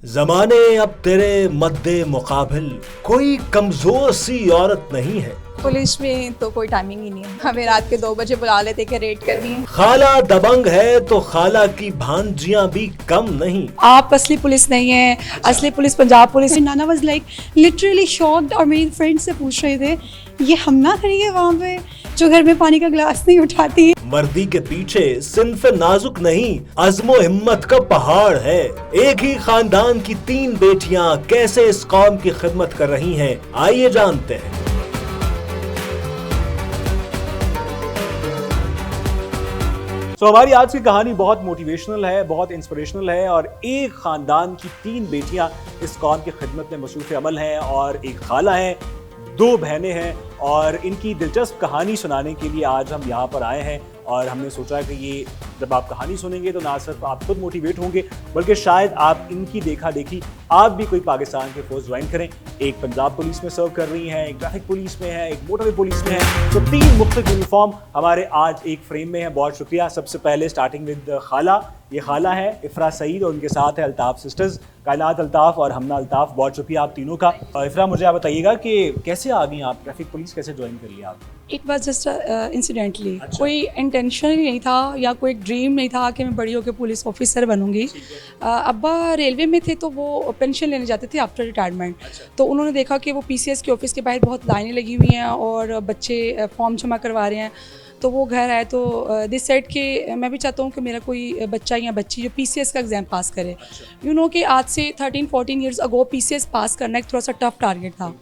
जमाने अब तेरे मद्दे मुकाबिल कोई कमजोर सी औरत नहीं है। पुलिस में तो कोई टाइमिंग ही नहीं है। हमें रात के 2 बजे बुला लेते कि रेड करनी है। खाला दबंग है तो खाला की भांजियां भी कम नहीं। आप असली पुलिस नहीं है। असली police Punjab police. Nana was like literally shocked और मेरी फ्रेंड से पूछ रहे थे ये हम ना करेंगे वहाँ पे जो घर में पानी का गिलास नहीं उठाती। मर्दी के पीछे सिन्फ नाजुक नहीं अज़्मो हिम्मत का पहाड़ है। एक ही खानदान की 3 बेटियां कैसे इस कौम की खिदमत कर रही हैं, आइए जानते हैं। हमारी आज की कहानी बहुत मोटिवेशनल है, बहुत इंस्पिरेशनल है और एक खानदान की 3 बेटियां इस कौम की खिदमत में मसरूफ़ अमल हैं और एक खाला है, 2 बहनें हैं और इनकी दिलचस्प कहानी सुनाने के लिए आज हम यहाँ पर आए हैं। और हमने सोचा कि ये जब आप कहानी सुनेंगे तो ना सिर्फ आप खुद मोटिवेट होंगे बल्कि शायद आप इनकी देखा देखी आप भी कोई पाकिस्तान के फोर्स ज्वाइन करें। एक पंजाब पुलिस में सर्व कर रही हैं, एक ट्रैफिक पुलिस में है, एक मोटरवे पुलिस में है। तो 3 मुख्तलिफ यूनिफॉर्म हमारे आज एक फ्रेम में है। बहुत शुक्रिया। सबसे पहले स्टार्टिंग विद खाला। ये खाला है इफ़रा सईद और उनके साथ है अल्ताफ़ सिस्टर्स, कायनात अल्ताफ़ और हमना अल्ताफ़। बहुत शुक्रिया आप तीनों का। इफ़रा, मुझे आप बताइएगा कि कैसे आ गई आप ट्रैफिक पुलिस, कैसे ज्वाइन कर लिया आप? It was just incidentally. कोई इंटेंशन ही नहीं था या कोई ड्रीम नहीं था कि मैं बड़ी होकर पुलिस ऑफिसर बनूंगी। अब्बा रेलवे में थे तो वो पेंशन लेने जाते थे आफ्टर रिटायरमेंट। तो उन्होंने देखा कि वो पीसीएस के ऑफिस के बाहर बहुत लाइनें लगी हुई हैं और बच्चे फॉर्म जमा करवा रहे हैं। तो वो घर आए तो दिस सेड कि मैं भी चाहता हूँ कि मेरा कोई बच्चा या बच्ची जो पीसीएस का एग्ज़ाम पास करे। यू नो कि आज से 13-14 ईयर्स अगो पीसीएस पास करना एक थोड़ा सा टफ टारगेट था।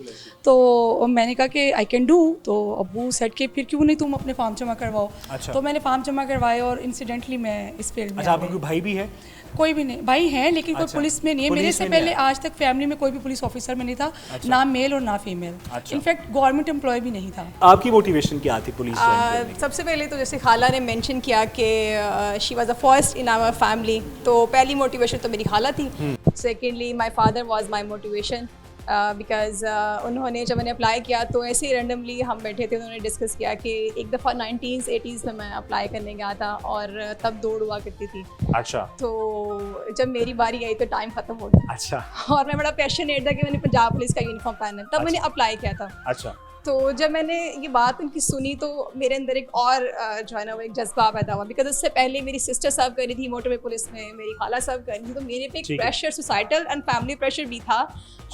तो मैंने कहा कि आई कैन डू। तो अबू सेट के फिर क्यों नहीं तुम अपने फॉर्म जमा करवाओ। अच्छा। तो मैंने फॉर्म जमा करवाए और इंसिडेंटली मैं इस फील्ड में। अच्छा, आपका कोई भाई भी है? कोई भी नहीं, भाई हैं लेकिन अच्छा, कोई पुलिस में नहीं है। मेरे से पहले आज तक फैमिली में कोई भी पुलिस ऑफिसर में नहीं था। अच्छा। ना मेल और ना फीमेल। अच्छा। इनफैक्ट गवर्नमेंट एम्प्लॉय भी नहीं था। आपकी मोटिवेशन क्या थी पुलिस ज्वाइन करने की? सबसे पहले तो जैसे खाला ने मेंशन किया कि she was the first in our family, तो पहली मोटिवेशन तो मेरी खाला थी। Secondly my father was my motivation because उन्होंने जब मैंने अप्लाई किया तो ऐसे ही रैंडमली हम बैठे थे, उन्होंने डिस्कस किया कि एक दफ़ा 90s-80s में मैं अप्लाई करने गया था और तब दौड़ हुआ करती थी। अच्छा। तो जब मेरी बारी आई तो टाइम ख़त्म हो गया। अच्छा। और मैं बड़ा पैशनेट था कि मैंने पंजाब पुलिस का यूनिफॉर्म पहना, तब मैंने अप्लाई किया था। अच्छा। तो जब मैंने ये बात उनकी सुनी तो मेरे अंदर एक और जो है ना वो एक जज्बा पैदा हुआ। बिकॉज उससे पहले मेरी सिस्टर सर्व कर रही थी मोटरवे पुलिस में, मेरी खाला सर्व कर रही थी, तो मेरे पे एक pressure, societal and family pressure भी था।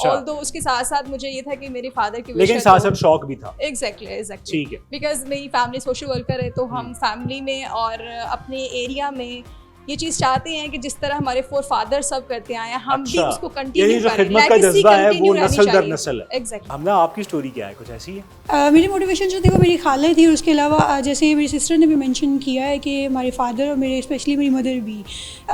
ऑल्दो उसके साथ साथ मुझे ये था कि मेरे फादर की लेकिन साथ साथ शौक भी था। एग्जैक्टली ठीक है। बिकॉज मेरी फैमिली सोशल वर्कर है, तो हम फैमिली में और अपने एरिया में ये चीज़ चाहते हैं कि जिस तरह हमारे फादर सब करते आए हैं हम भी उसको कंटिन्यू जो करें। खिदमत का जज्बा है वो नस्ल दर नस्ल है। एग्जैक्टली। हमना, आपकी स्टोरी क्या है, कुछ ऐसी है? मेरी मोटिवेशन जो देखो मेरी खाला थी और उसके अलावा जैसे मेरी सिस्टर ने भी मेंशन किया है कि हमारे फादर और मेरे स्पेशली मेरी मदर भी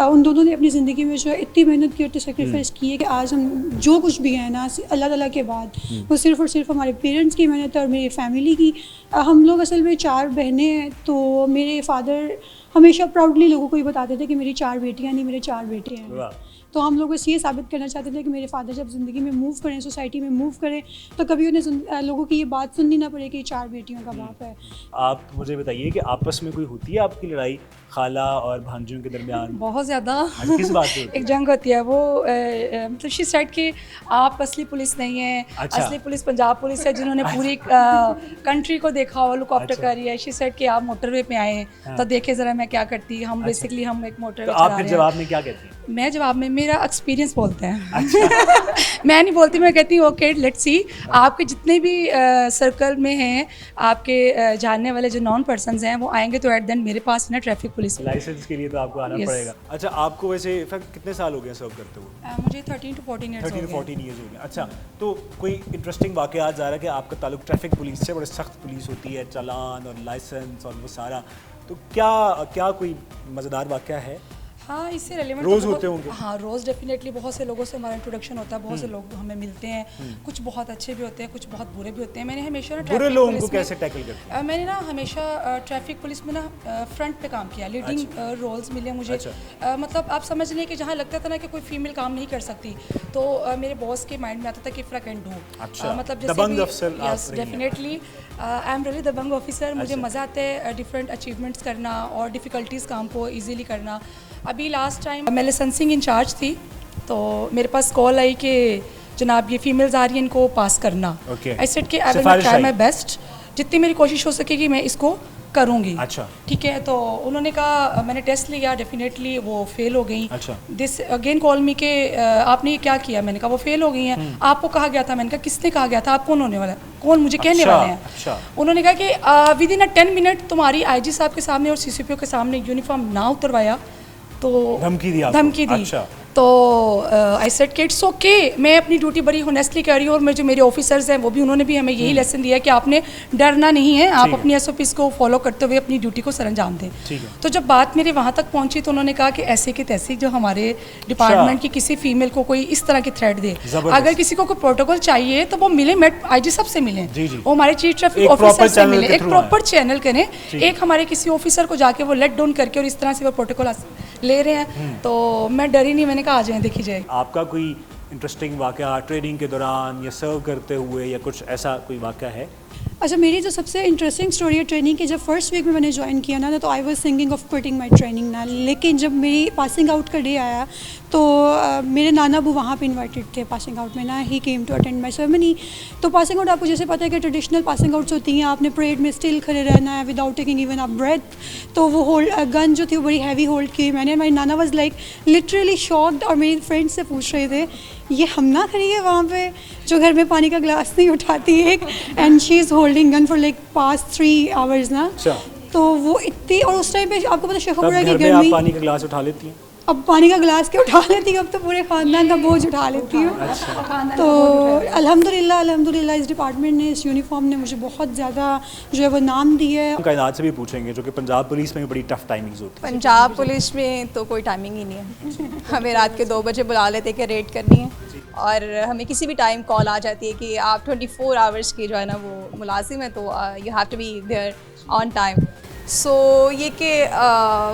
उन दोनों ने अपनी ज़िंदगी में जो इतनी मेहनत की और सेक्रीफाइस की है कि आज हम जो कुछ भी है ना अल्लाह ताला के बाद वो सिर्फ़ और सिर्फ हमारे पेरेंट्स की मेहनत और मेरी फैमिली की। हम लोग असल में 4 बहनें हैं, तो मेरे फादर हमेशा प्राउडली लोगों को ये बताते थे कि मेरी 4 बेटियां नहीं, मेरे 4 बेटे हैं। तो हम लोग बस ये साबित करना चाहते थे कि मेरे फादर जब ज़िंदगी में मूव करें, सोसाइटी में मूव करें, तो कभी उन्हें लोगों की ये बात सुननी ना पड़े कि 4 बेटियों का बाप है। आप मुझे बताइए कि आपस में कोई होती है आपकी लड़ाई खाला और भांजियों के दरमियान? बहुत ज़्यादा। किस बात पे? एक जंग होती है वो मतलब शी सेड कि आप असली पुलिस नहीं है। अच्छा। असली पुलिस पंजाब पुलिस है जिन्होंने पूरी कंट्री को देखा हो, हेलीकॉप्टर कर रही है। शी सेड कि आप मोटरवे पे आए हैं तो देखे ज़रा मैं क्या करती। हम बेसिकली हम एक मोटरवे तो आप फिर जवाब में क्या कहती हैं? मैं जवाब में मेरा एक्सपीरियंस बोलते हैं। अच्छा। मैं नहीं बोलती, मैं कहती हूँ ओके लेट्स सी। आपके जितने भी सर्कल में हैं, आपके जानने वाले जो नॉन पर्सन्स हैं वो आएंगे तो एट देन मेरे पास ना ट्रैफिक पुलिस लाइसेंस के लिए तो आपको आना पड़ेगा। अच्छा, आपको वैसे कितने साल हो गए सर्व करते हुए? मुझे 13 to 14 ईयर्स 13-14 ईयर्स हो गए। अच्छा, तो कोई इंटरेस्टिंग वाक़या आज आ रहा है कि आपका ताल्लुक ट्रैफिक पुलिस से, बड़े सख्त पुलिस होती है, चालान और लाइसेंस और वो सारा, तो क्या कोई मज़ेदार वाक़या है? हाँ, इससे रेलेवेंट रोज़ होते होंगे? हाँ, रोज़ डेफिनेटली बहुत से लोगों से हमारा इंट्रोडक्शन होता है, बहुत से लोग हमें मिलते हैं। कुछ बहुत अच्छे भी होते हैं, कुछ बहुत बुरे भी होते हैं। मैंने हमेशा बुरे लोगों को कैसे टैकल करते हैं? मैंने ना हमेशा ट्रैफिक पुलिस में ना फ्रंट पे काम किया, लीडिंग रोल्स मिले मुझे। अच्छा। मतलब आप समझ लें कि जहाँ लगता था ना कि कोई फीमेल काम नहीं कर सकती, तो मेरे बॉस के माइंड में आता था कि इफ़रा कैन डू। मतलब दबंग अफसर आप yes definitely I am really dabang officer. मुझे मज़ा आता है डिफरेंट अचीवमेंट्स करना और डिफ़िकल्टीज़ काम को ईजीली करना। अभी लास्ट टाइम मैं लाइसेंसिंग इंचार्ज थी तो मेरे पास कॉल आई कि जनाब ये फीमेल्स आ रही हैं, इनको पास करना। Okay. आई सेड कि आई विल सिफारिश ट्राई आई। माई बेस्ट, जितनी मेरी कोशिश हो सकेगी मैं इसको करूँगी। अच्छा। ठीक है, तो उन्होंने कहा, मैंने टेस्ट लिया, डेफिनेटली वो फेल हो गई। अच्छा। दिस अगेन कॉल मी के आपने ये क्या किया? मैंने कहा वो फेल हो गई हैं। आपको कहा गया था? मैंने कहा किसने कहा गया था? आप कौन होने वाला है? कौन मुझे कहने अच्छा, वाले हैं? अच्छा। उन्होंने कहा कि विद इन 10 मिनट तुम्हारी आईजी साहब के सामने और सीसीपीओ के सामने यूनिफॉर्म ना उतरवाया तो धमकी दी आपको? धमकी दी। अच्छा। तो आई सेड कि इट्स ओके, मैं अपनी ड्यूटी बड़ी होनेस्टली कर रही हूँ, और मैं जो मेरे ऑफिसर्स हैं वो भी, उन्होंने भी हमें यही लेसन दिया है कि आपने डरना नहीं है, आप अपनी एसओपीज को फॉलो करते हुए अपनी ड्यूटी को सरअंजाम दें। ठीक है। तो जब बात मेरे वहाँ तक पहुँची तो उन्होंने कहा कि ऐसे के तैसे जो हमारे डिपार्टमेंट की किसी फीमेल को कोई इस तरह की थ्रेट दे, जबरदस्त। अगर किसी को कोई प्रोटोकॉल चाहिए तो वो मिले, मैं आईजी साहब से मिले, जी, जी। वो हमारे चीफ एक ट्रैफिक proper ऑफिसर से channel मिले, के एक through प्रॉपर चैनल करें, ठीक। एक हमारे किसी ऑफिसर को जाके वो लेट डाउन करके और इस तरह से वो प्रोटोकॉल ले रहे हैं। तो मैं डरी नहीं, मैंने कहा आ जाए, देखी जाए। आपका कोई इंटरेस्टिंग वाकया ट्रेनिंग के दौरान या सर्व करते हुए या कुछ ऐसा कोई वाकया है? अच्छा, मेरी जो सबसे इंटरेस्टिंग स्टोरी है ट्रेनिंग की, जब फर्स्ट वीक में मैंने ज्वाइन किया ना, तो I was thinking of quitting my training ना, लेकिन जब मेरी पासिंग आउट का डे आया तो मेरे नाना अबू वहाँ पे इनवाइटेड थे पासिंग आउट में ना, he came to attend my ceremony. तो पासिंग आउट आपको जैसे पता है कि ट्रेडिशनल पासिंग आउट्स होती हैं, आपने परेड में स्टिल खड़े रहना है without taking even a breath. तो वो होल्ड गन जो थी वो बड़ी हैवी होल्ड की मैंने, माई नाना वाज लाइक लिटरली शॉक्ड, और मेरी फ्रेंड्स से पूछ रहे थे ये हम ना खड़ी है वहाँ पे जो घर में पानी का ग्लास नहीं उठाती एक, and she is holding gun for like past 3 hours ना। अच्छा। तो वो इतनी, और उस टाइम पे आपको पता शेखपुरा तब की घर में आप गर्मी, पानी का ग्लास उठा लेती हैं? अब पानी का ग्लास के उठा लेती हूँ, अब तो पूरे खानदान का बोझ उठा लेती हूँ। तो अल्हम्दुलिल्लाह इस डिपार्टमेंट ने, इस यूनिफॉर्म ने मुझे बहुत ज़्यादा जो है वो नाम दिया है। कायनात से भी पूछेंगे, जो कि पंजाब पुलिस में भी बड़ी टफ टाइमिंग्स होती है। पंजाब पुलिस में तो कोई टाइमिंग ही नहीं है। हमें रात के 2 बजे बुला लेते कि रेड करनी है, और हमें किसी भी टाइम कॉल आ जाती है कि आप 24 आवर्स की जो है ना वो मुलाजिम है, तो you have to be there on time. So ये कि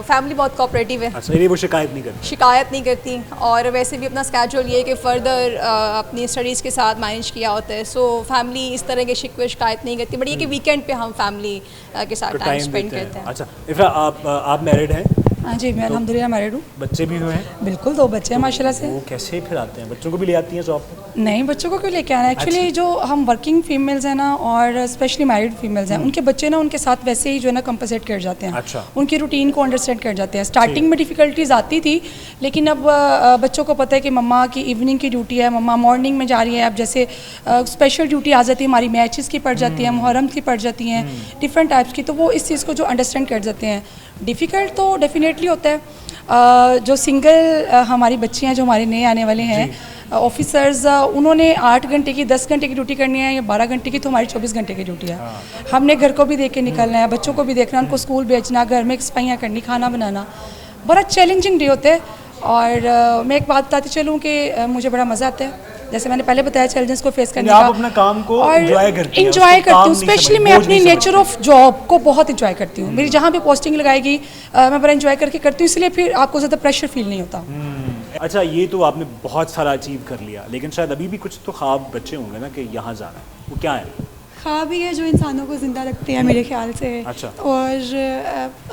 फैमिली बहुत कोऑपरेटिव है, अच्छा, वो शिकायत नहीं करती? शिकायत नहीं करती, और वैसे भी अपना स्केड्यूल ये है कि फ़र्दर अपनी स्टडीज़ के साथ मैनेज किया होता है। सो फैमिली इस तरह के शिकवे शिकायत नहीं करती, बट ये कि वीकेंड पे हम फैमिली के साथ टाइम स्पेंड करते हैं। अच्छा इफ़रा, आप मैरिड हैं? हाँ जी, मैं अल्हम्दुलिल्लाह मैरिड हूँ। बच्चे भी हुए हैं? बिल्कुल, 2 बच्चे हैं माशाल्लाह से। वो कैसे फिर आते हैं? बच्चों को भी ले आती हैं जॉब पे? नहीं, बच्चों को क्यों लेके आना है? एक्चुअली जो हम वर्किंग फीमेल्स हैं ना, और स्पेशली मैरिड फीमेल्स हैं, उनके बच्चे ना उनके साथ वैसे ही जो है ना कंपनसेट कर जाते हैं। अच्छा। उनकी रूटीन को अंडरस्टैंड कर जाते हैं। स्टार्टिंग में डिफ़िकल्टीज आती थी, लेकिन अब बच्चों को पता है कि मम्मा की इवनिंग की ड्यूटी है, मम्मा मॉर्निंग में जा रही है। अब जैसे स्पेशल ड्यूटी आ जाती है, हमारी मैचेस की पड़ जाती है, मुहर्रम की पड़ जाती हैं, डिफरेंट टाइप्स की, तो वो इस चीज़ को जो अंडरस्टैंड कर जाते हैं। डिफ़िकल्ट तो डेफिनेटली होता है। जो सिंगल हमारी बच्ची हैं, जो हमारे नए आने वाले हैं ऑफिसर्स, उन्होंने 8 घंटे की, 10 घंटे की ड्यूटी करनी है या 12 घंटे की, तो हमारी 24 घंटे की ड्यूटी है। हमने घर को भी देख के निकलना है, बच्चों को भी देखना, उनको स्कूल भेजना, घर में सफाइयाँ करनी, खाना बनाना, बड़ा चैलेंजिंग डे होता है। और मैं एक बात बताती चलूँ कि मुझे बड़ा मज़ा आता है, जैसे मैंने पहले बताया, चैलेंजेस को फेस करने का। आप अपना काम को एंजॉय करती हैं? एंजॉय करती हूँ, स्पेशली मैं अपनी नेचर ऑफ जॉब को बहुत एंजॉय करती हूँ। मेरी जहाँ भी पोस्टिंग लगाएगी मैं बड़ा एंजॉय करके करती हूँ, इसलिए फिर आपको ज़्यादा प्रेशर फील नहीं होता। अच्छा, ये तो आपने बहुत सारा अचीव कर लिया, लेकिन शायद अभी भी कुछ तो ख्वाब बच्चे होंगे ना कि यहाँ जाना है, वो क्या है? ख्वाब ही है जो इंसानों को ज़िंदा रखते हैं मेरे ख्याल से। अच्छा। और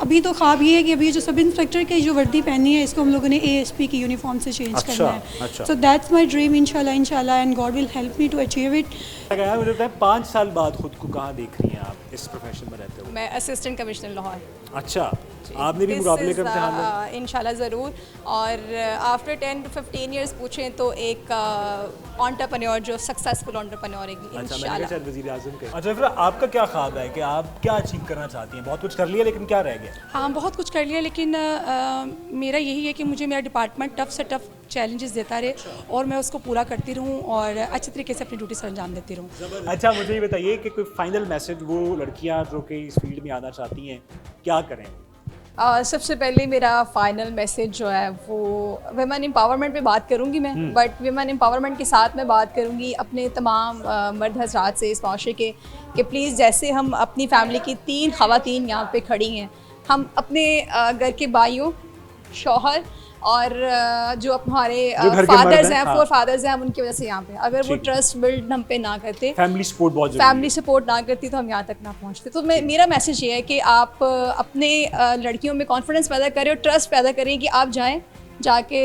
अभी तो ख्वाब ये है कि अभी जो सब इंस्पेक्टर की जो वर्दी पहनी है, इसको हम लोगों ने ASP की यूनिफॉर्म से चेंज अच्छा, करना है। अच्छा। सो दैट्स माय ड्रीम, इंशाल्लाह and God will help me to achieve it. मुझे लगता है 5 साल बाद खुद को कहाँ देख रही हैं आप इस प्रोफेशन में रहते हुए? मैं असिस्टेंट कमिश्नर लाहौर। अच्छा, आपने भी मुकाबले का इम्तिहान दिया? इंशाल्लाह ज़रूर। और आफ्टर 10 to 15 ईयर्स पूछें तो एक एंटरप्रेन्योर जो सक्सेसफुल एंटरप्रेन्योर है अच्छा, मैंने इंशाल्लाह। शायद वज़ीर आज़म के। अच्छा फिर आपका क्या ख्वाब है कि आप क्या अचीव करना चाहती हैं? बहुत कुछ कर लिया, लेकिन क्या रह गया? हाँ, बहुत कुछ कर लिया, लेकिन मेरा यही है कि मुझे मेरा डिपार्टमेंट टफ से टफ चैलेंजेस देता रहे और मैं उसको पूरा करती रहूँ और अच्छे तरीके से अपनी ड्यूटी सर अंजाम देती रहूँ। अच्छा, मुझे ये बताइए कि कोई फाइनल मैसेज वो लड़कियाँ जो कि इस फील्ड में आना चाहती हैं क्या करें? सबसे पहले मेरा फाइनल मैसेज जो है वो वुमेन एम्पावरमेंट पे बात करूँगी मैं, बट वुमेन एम्पावरमेंट के साथ मैं बात करूँगी अपने तमाम मर्द हज़रात से इस माशरे के कि प्लीज़ जैसे हम अपनी फैमिली की 3 ख़वातीन यहाँ पे खड़ी हैं, हम अपने घर के भाइयों, शौहर और जो हमारे फादर्स हैं, 4 फादर्स हैं, हम उनकी वजह से यहाँ पे, अगर वो ट्रस्ट बिल्ड हम पे ना करते, फैमिली सपोर्ट बहुत जरूरी है, फैमिली सपोर्ट ना करती, तो हम यहाँ तक ना पहुँचते। तो मेरा मैसेज ये है कि आप अपने लड़कियों में कॉन्फिडेंस पैदा करें और ट्रस्ट पैदा करें कि आप जाएँ जाके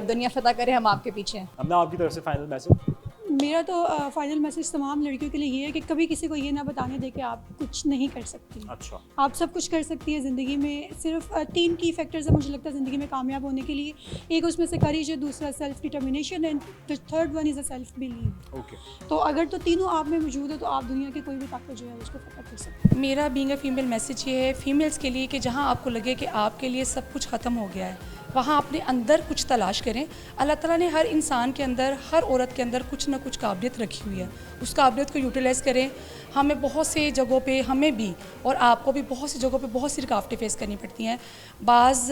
दुनिया फतह करें, हम आपके पीछे हैं। हमने आपकी तरफ से फाइनल मैसेज। मेरा तो फाइनल मैसेज तमाम लड़कियों के लिए ये है कि कभी किसी को ये ना बताने दे कि आप कुछ नहीं कर सकती। अच्छा। आप सब कुछ कर सकती है ज़िंदगी में। सिर्फ 3 की फैक्टर्स है मुझे लगता है ज़िंदगी में कामयाब होने के लिए। एक उसमें से करेज है, दूसरा self determination and the third one is a self believe. Okay. तो अगर तो तीनों आप में मौजूद है तो आप दुनिया की कोई भी ताकत जो है उसको फतह कर सकते हैं। मेरा बीइंग अ फीमेल मैसेज ये है फीमेल्स के लिए कि जहाँ आपको लगे कि आपके लिए सब कुछ ख़त्म हो गया है, वहाँ अपने अंदर कुछ तलाश करें। अल्लाह ताला ने हर इंसान के अंदर, हर औरत के अंदर कुछ ना कुछ काबिलियत रखी हुई है, उस काबिलियत को यूटिलाइज़ करें। हमें बहुत से जगहों पे, हमें भी और आपको भी बहुत सी जगहों पे बहुत सी रुकावटें फेस करनी पड़ती हैं। बाज़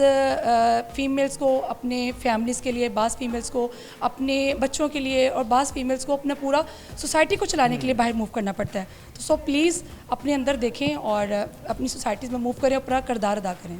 फ़ीमेल्स को अपने फैमिलीज़ के लिए, बाज़ फ़ीमेल्स को अपने बच्चों के लिए और बाज़ फ़ीमेल्स को अपना पूरा सोसाइटी को चलाने के लिए बाहर मूव करना पड़ता है। तो सो प्लीज़ अपने अंदर देखें और अपनी सोसाइटीज़ में मूव करें, अपना किरदार अदा करें।